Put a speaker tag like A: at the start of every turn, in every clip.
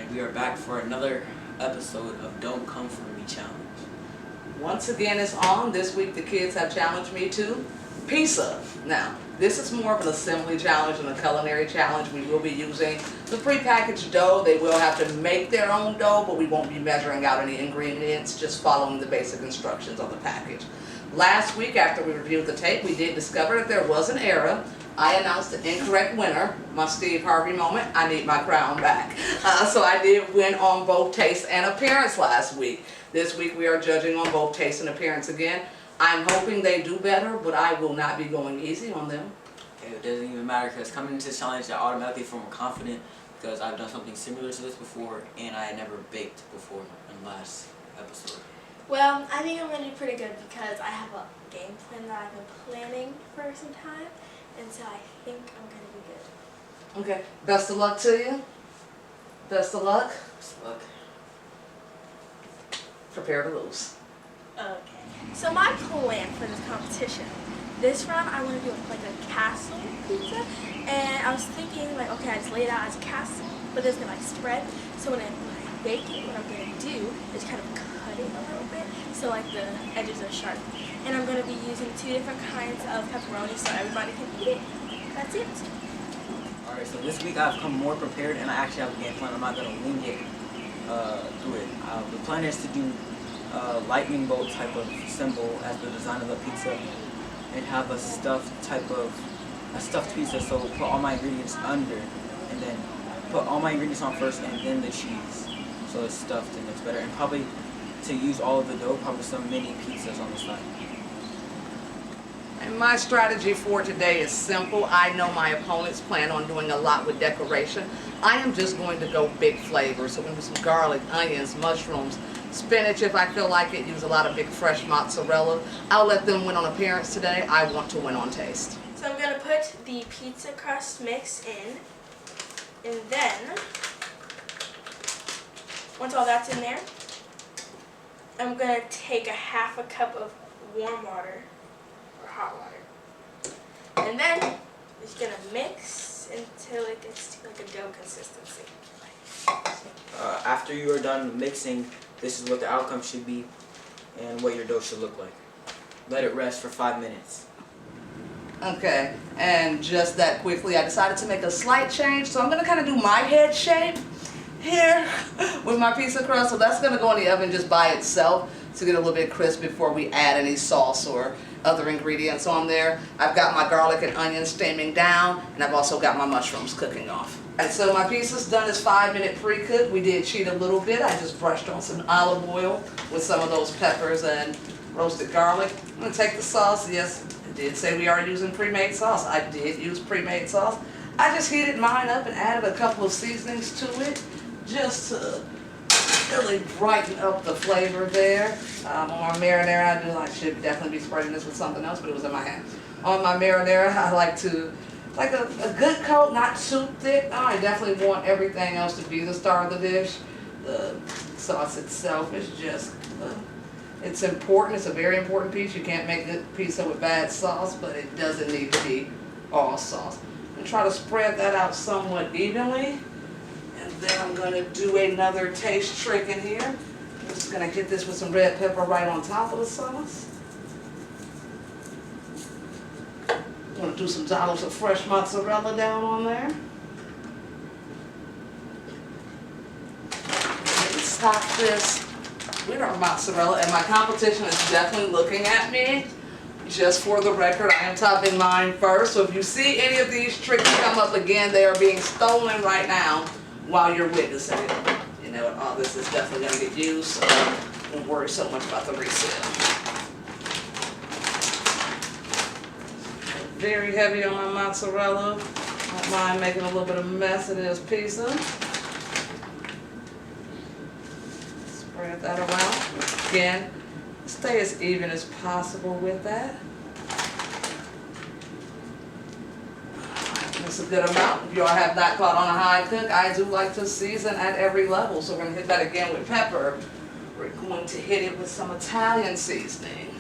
A: Alright, we are back for another episode of Don't Come For Me Challenge.
B: Once again, it's on. This week the kids have challenged me to pizza. Now, this is more of an assembly challenge than a culinary challenge. We will be using the prepackaged dough. They will have to make their own dough, but we won't be measuring out any ingredients, just following the basic instructions on the package. Last week, after we reviewed the tape, we did discover that there was an error. I announced the incorrect winner, my Steve Harvey moment. I need my crown back. So I did win on both taste and appearance last week. This week we are judging on both taste and appearance again. I'm hoping they do better, but I will not be going easy on them.
A: It doesn't even matter because coming into this challenge I automatically feel more confident because I've done something similar to this before and I had never baked before in the last episode.
C: Well, I think I'm going to do pretty good because I have a game plan that I've been planning for some time, and so I think I'm going to be good.
B: Okay, best of luck to you. Best of luck.
A: Best of luck.
B: Prepare to lose.
C: Okay. So my plan for this competition, this round I want to do like a castle pizza, and I was thinking like, okay, I just lay it out as a castle, but it's going to like spread. So when I bake it, what I'm going to do is kind of cut it a little bit so like the edges are sharp. And I'm going to be using 2 different kinds of pepperoni so everybody can eat it. That's it.
A: Alright, so this week I've come more prepared and I actually have a game plan. I'm not going to wing it through it. The plan is to do lightning bolt type of symbol as the design of the pizza and have a stuffed pizza, so put all my ingredients under and then put all my ingredients on first and then the cheese so it's stuffed and it's better, and probably to use all of the dough, probably some mini pizzas on the side.
B: And my strategy for today is simple. I know my opponents plan on doing a lot with decoration. I am just going to go big flavor. So we're going to do some garlic, onions, mushrooms, spinach if I feel like it. Use a lot of big fresh mozzarella. I'll let them win on appearance today. I want to win on taste.
C: So I'm going to put the pizza crust mix in, and then, once all that's in there, I'm going to take a half a cup of warm water, or hot water, and then just going to mix until it gets to like a dough consistency.
A: After you are done mixing, this is what the outcome should be and what your dough should look like. Let it rest for 5 minutes.
B: Okay, and just that quickly, I decided to make a slight change. So I'm going to kind of do my head shape here with my pizza crust. So that's going to go in the oven just by itself to get a little bit crisp before we add any sauce or other ingredients on there. I've got my garlic and onions steaming down, and I've also got my mushrooms cooking off. And so my pizza's done its 5-minute pre-cook. We did cheat a little bit. I just brushed on some olive oil with some of those peppers and roasted garlic. I'm going to take the sauce. Yes, I did say we are using pre-made sauce. I did use pre-made sauce. I just heated mine up and added a couple of seasonings to it just to really brighten up the flavor there. On my marinara, I should definitely be spreading this with something else, but it was in my hand. On my marinara, I like a good coat, not too thick. I definitely want everything else to be the star of the dish. The sauce itself is just, it's important. It's a very important piece. You can't make good pizza with bad sauce, but it doesn't need to be all sauce. And try to spread that out somewhat evenly. And then I'm going to do another taste trick in here. I'm just going to get this with some red pepper right on top of the sauce. I'm going to do some dollops of fresh mozzarella down on there. And top this with our mozzarella. And my competition is definitely looking at me. Just for the record, I am topping mine first. So if you see any of these tricks come up again, they are being stolen right now while you're witnessing it. You know, all this is definitely going to get used, so don't worry so much about the resale. Very heavy on my mozzarella. Don't mind making a little bit of a mess of this pizza. Spread that around. Again, stay as even as possible with that. That's a good amount. If y'all have not caught on a high cook, I do like to season at every level. So we're going to hit that again with pepper. We're going to hit it with some Italian seasoning.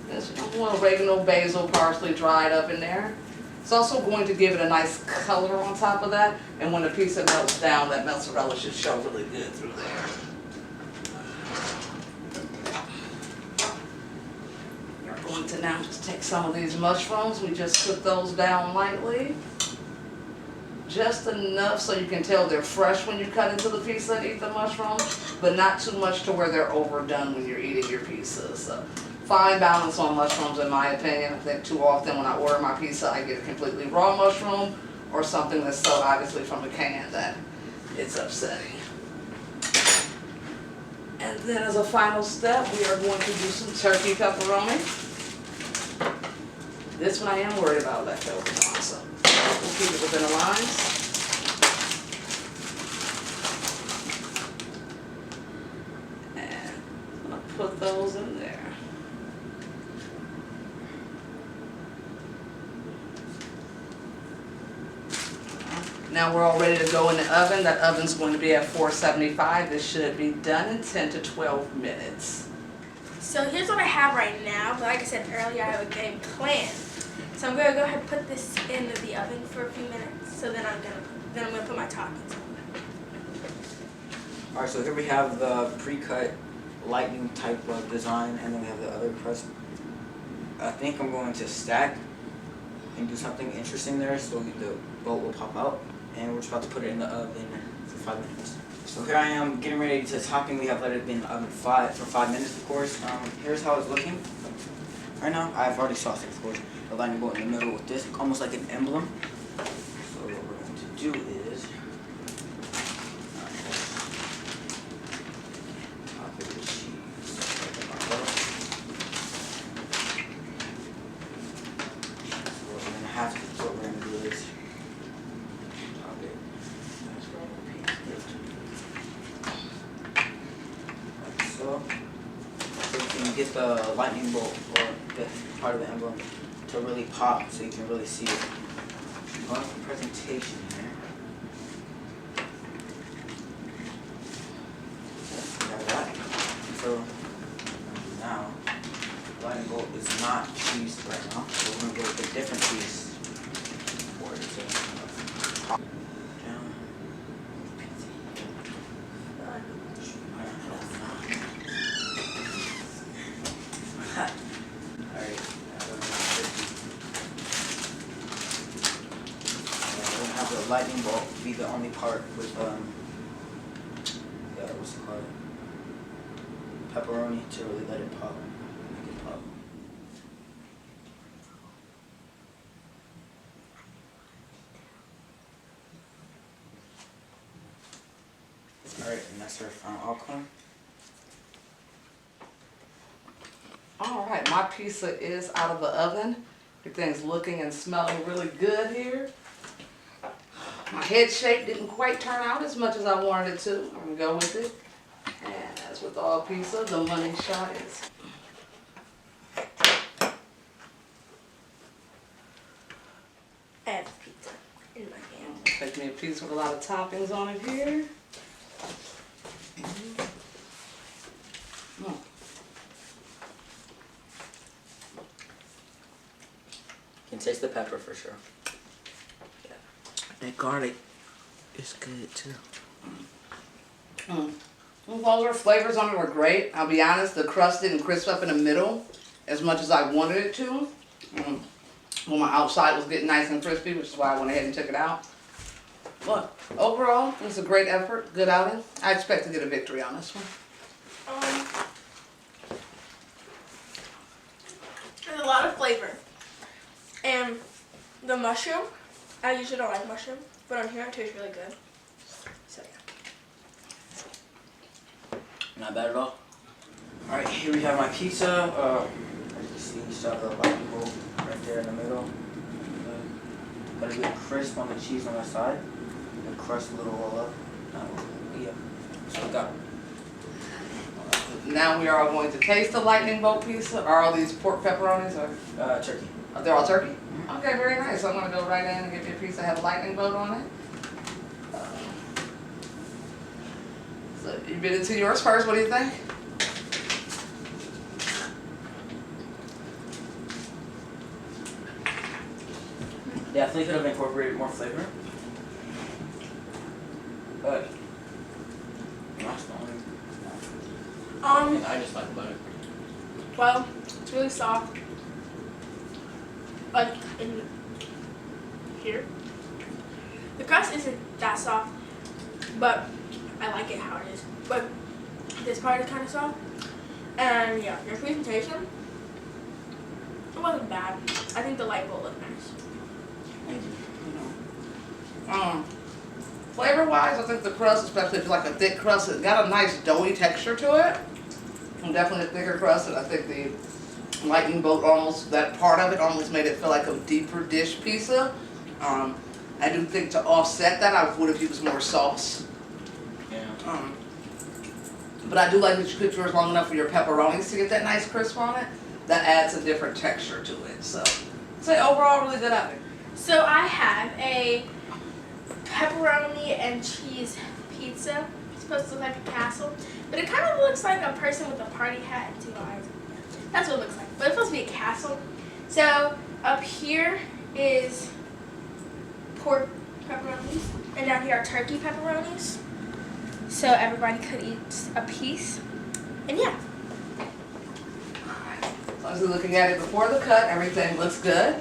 B: There's a little oregano, basil, parsley dried up in there. It's also going to give it a nice color on top of that, and when the pizza melts down, that mozzarella should show really good through there. We're going to now just take some of these mushrooms. We just put those down lightly. Just enough so you can tell they're fresh when you cut into the pizza and eat the mushrooms, but not too much to where they're overdone when you're eating your pizza. So fine balance on mushrooms in my opinion. I think too often when I order my pizza I get a completely raw mushroom or something that's so obviously from a can that it's upsetting. And then as a final step we are going to do some turkey pepperoni. This one I am worried about leftovers on, so we'll keep it within the lines. And I'm gonna put those in there. Now we're all ready to go in the oven. That oven's going to be at 475. This should be done in 10 to 12 minutes.
C: So here's what I have right now. But like I said earlier, I have a game plan. So I'm gonna go ahead and put this in the oven for a few minutes. So then I'm gonna put my toppings on.
A: Alright, so here we have the pre-cut lightning type of design, and then we have the other crust. I think I'm going to stack and do something interesting there so the boat will pop out. And we're just about to put it in the oven for 5 minutes. So here I am getting ready to topping. We have let it be in the oven for 5 minutes, of course. Here's how it's looking. Right now, I've already sauced it, of course. The lightning bolt in the middle with this, almost like an emblem. So what we're going to do is top it with cheese. So what we're gonna have to do is top it. Like so. So you can get the lightning bolt or the part of the emblem to really pop, so you can really see it. Going for presentation here. We have that. So now, the lightning bolt is not cheesed right now, so we're gonna go with a different piece for it to pop down. The lightning bolt be the only part with what's it called? Pepperoni to really let it pop, make it pop. Alright, and that's our final outcome.
B: Alright, my pizza is out of the oven. Everything's looking and smelling really good here. My head shape didn't quite turn out as much as I wanted it to. I'm gonna go with it. And as with all pizza, the money shot is.
C: I have the pizza in my hand.
B: Take me a piece with a lot of toppings on it here. Mm.
A: You can taste the pepper for sure.
D: That garlic is good too.
B: Mm. All our flavors on it were great. I'll be honest, the crust didn't crisp up in the middle as much as I wanted it to. Well, my outside was getting nice and crispy, which is why I went ahead and took it out. But overall, it was a great effort, good outing. I expect to get a victory on this one.
C: There's a lot of flavor. And the mushroom, I usually don't like mushroom, but on here it tastes really good. So yeah.
A: Not bad at all. Alright, here we have my pizza. As you see, you saw the lightning bolt right there in the middle. Got a good crisp on the cheese on the side. The crust a little roll up. Yeah. So we got.
B: Now we are all going to taste the lightning bolt pizza. Are all these pork pepperonis or?
A: Turkey.
B: They're all turkey? Okay, very nice. So I'm gonna go right in and get me a piece that has a lightning bolt on it. So you bit into yours first. What do you think?
A: definitely could have incorporated more flavor. But that's the only thing I just like about it.
C: Well, it's really soft. Like in here. The crust isn't that soft, but I like it how it is. But this part is kind of soft. And yeah, your presentation, it wasn't bad. I think the light bowl looked nice.
A: Thank you.
B: Flavor-wise, I think the crust, especially if you like a thick crust, it got a nice doughy texture to it. And definitely a thicker crust, and I think the lightning bolt almost, that part of it almost made it feel like a deeper dish pizza. I do think to offset that, I would have used more sauce.
A: Yeah.
B: But I do like that you cooked yours long enough for your pepperonis to get that nice crisp on it. That adds a different texture to it. So, I'd say overall, really good outing.
C: So I have a pepperoni and cheese pizza. It's supposed to look like a castle, but it kind of looks like a person with a party hat and 2 eyes. That's what it looks like, but it's supposed to be a castle. So up here is pork pepperonis, and down here are turkey pepperonis. So everybody could eat a piece, and yeah.
B: As long as you're looking at it before the cut, everything looks good.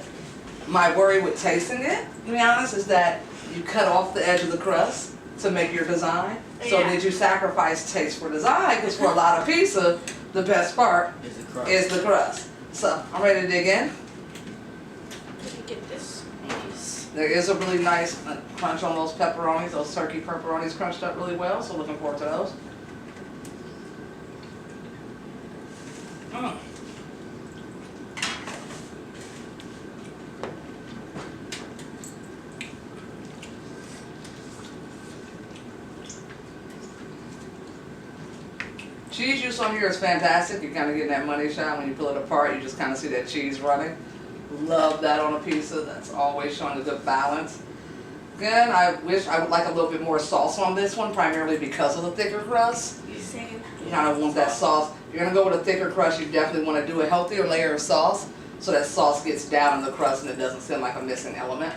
B: My worry with tasting it, to be honest, is that you cut off the edge of the crust to make your design. So
C: Yeah.
B: did you sacrifice taste for design? Because for a lot of pizza, the best part
A: Is the crust.
B: is the crust. So I'm ready to dig in.
C: Let me get this piece.
B: There is a really nice crunch on those pepperonis. Those turkey pepperonis crunched up really well, so looking forward to those. Cheese juice on here is fantastic. You're kind of getting that money shot when you pull it apart. You just kind of see that cheese running. Love that on a pizza. That's always showing a good balance. Again, I wish I would like a little bit more sauce on this one, primarily because of the thicker crust.
C: Same.
B: You kind of want that sauce. If you're going to go with a thicker crust, you definitely want to do a healthier layer of sauce so that sauce gets down in the crust and it doesn't seem like a missing element.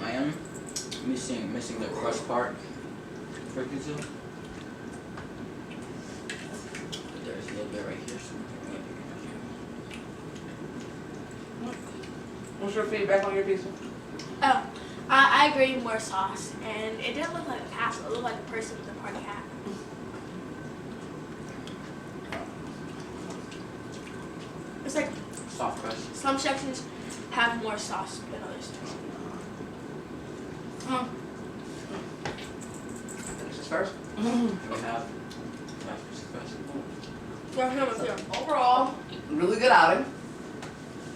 A: I am missing the crust part for pizza. But there's a little bit right here. So
B: What's your feedback on your pizza?
C: Oh, I agree, more sauce, and it didn't look like a castle. It looked like a person with a party hat. It's like
A: soft crust.
C: some sections have more sauce than others.
B: Finish this first.
A: We have 5% crust.
B: Overall, really good outing.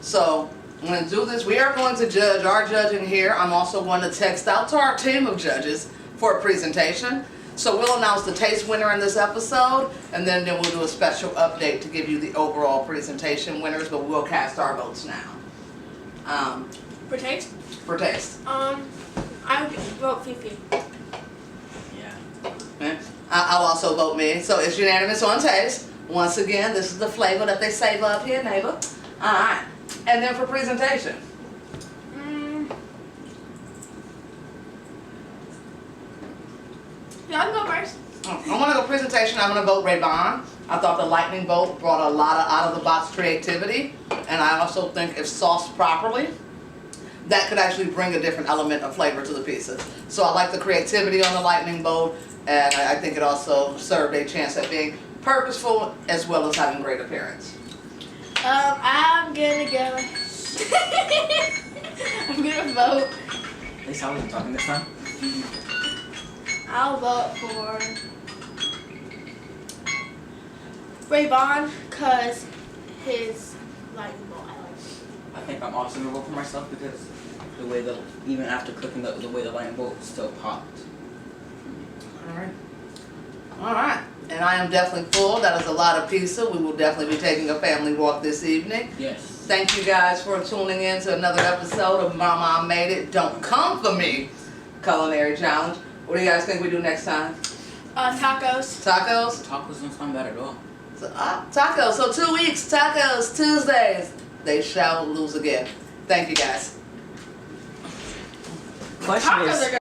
B: So, I'm going to do this. We are going to judge our judging here. I'm also going to text out to our team of judges for a presentation. So we'll announce the taste winner in this episode, and then we'll do a special update to give you the overall presentation winners, but we'll cast our votes now.
C: For taste,
B: For taste.
C: I would vote Fifi.
A: Yeah.
B: Okay. I'll also vote me. So it's unanimous on taste. Once again, this is the flavor that they save up here, neighbor. Alright. And then for presentation.
C: Yeah, I'll go first.
B: I'm gonna go presentation. I'm gonna vote Ray-Ban. I thought the lightning bolt brought a lot of out-of-the-box creativity, and I also think if sauced properly, that could actually bring a different element of flavor to the pizza. So I like the creativity on the lightning bolt, and I think it also served a chance at being purposeful as well as having great appearance.
C: I'm gonna go. I'm gonna vote.
A: At least I wasn't talking this time.
C: I'll vote for Ray-Ban, cause his lightning bolt I like.
A: I think I'm also gonna vote for myself because the way even after cooking the way the lightning bolt still popped.
B: Alright. And I am definitely full. That is a lot of pizza. We will definitely be taking a family walk this evening.
A: Yes.
B: Thank you guys for tuning in to another episode of Mama I Made It, Don't Come For Me Culinary Challenge. What do you guys think we do next time?
C: Tacos.
B: Tacos?
A: Tacos don't sound bad at all.
B: So, tacos. So 2 weeks, tacos, Tuesdays. They shall lose again. Thank you guys.
A: question
E: Tacos
A: is,
E: are good.